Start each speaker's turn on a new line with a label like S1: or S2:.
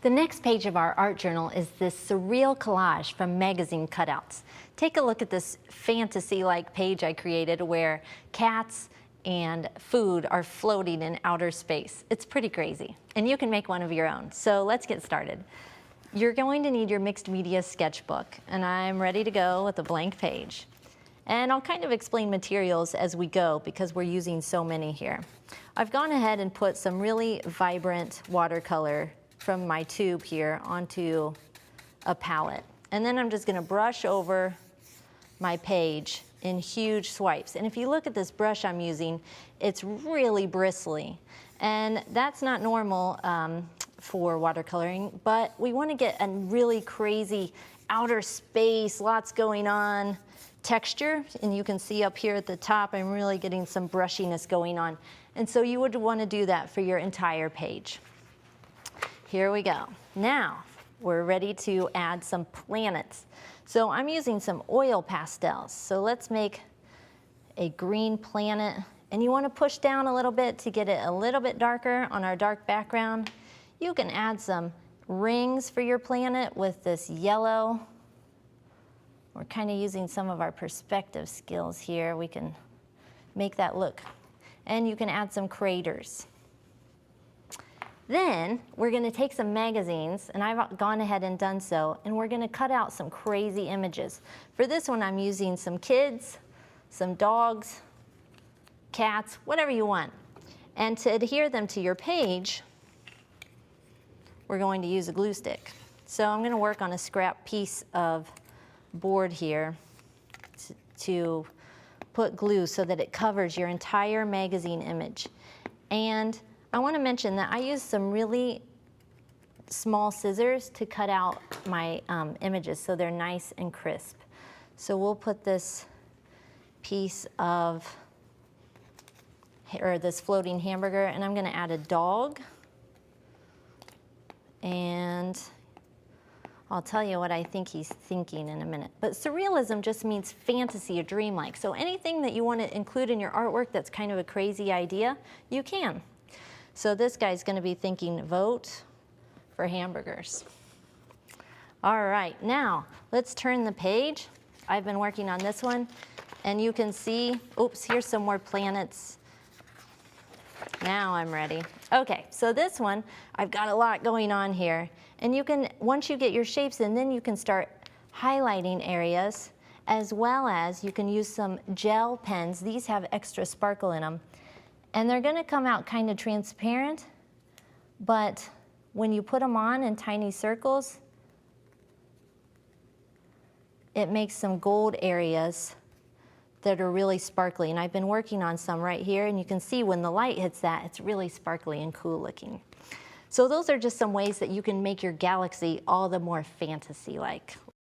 S1: The next page of our art journal is this surreal collage from magazine cutouts. Take a look at this fantasy-like page I created where cats and food are floating in outer space. It's pretty crazy, and you can make one of your own. So let's get started. You're going to need your mixed media sketchbook, and I'm ready to go with a blank page. And I'll kind of explain materials as we go because we're using so many here. I've gone ahead and put some really vibrant watercolor from my tube here onto a palette. And then I'm just gonna brush over my page in huge swipes. And if you look at this brush I'm using, it's really bristly. And that's not normal for watercoloring, but we wanna get a really crazy outer space, lots going on texture. And you can see up here at the top, I'm really getting some brushiness going on. And so you would wanna do that for your entire page. Here we go. Now, we're ready to add some planets. So I'm using some oil pastels. So let's make a green planet. And you want to push down a little bit to get it a little bit darker on our dark background. You can add some rings for your planet with this yellow. We're kind of using some of our perspective skills here. We can make that look. And you can add some craters. Then we're gonna take some magazines, and I've gone ahead and done so, and we're gonna cut out some crazy images. For this one, I'm using some kids, some dogs, cats, whatever you want. And to adhere them to your page, we're going to use a glue stick. So I'm gonna work on a scrap piece of board here to put glue so that it covers your entire magazine image. And I want to mention that I use some really small scissors to cut out my images so they're nice and crisp. So we'll put this piece of, or this floating hamburger, and I'm going to add a dog. And I'll tell you what I think he's thinking in a minute. But surrealism just means fantasy or dreamlike. So anything that you want to include in your artwork that's kind of a crazy idea, you can. So this guy's gonna be thinking, vote for hamburgers. All right, now let's turn the page. I've been working on this one, and you can see, oops, here's some more planets. Now I'm ready. Okay, so this one, I've got a lot going on here. And you can, once you get your shapes in, then you can start highlighting areas, as well as you can use some gel pens. These have extra sparkle in them. And they're gonna come out kind of transparent, but when you put them on in tiny circles, it makes some gold areas that are really sparkly. And I've been working on some right here, and you can see when the light hits that, it's really sparkly and cool looking. So those are just some ways that you can make your galaxy all the more fantasy-like.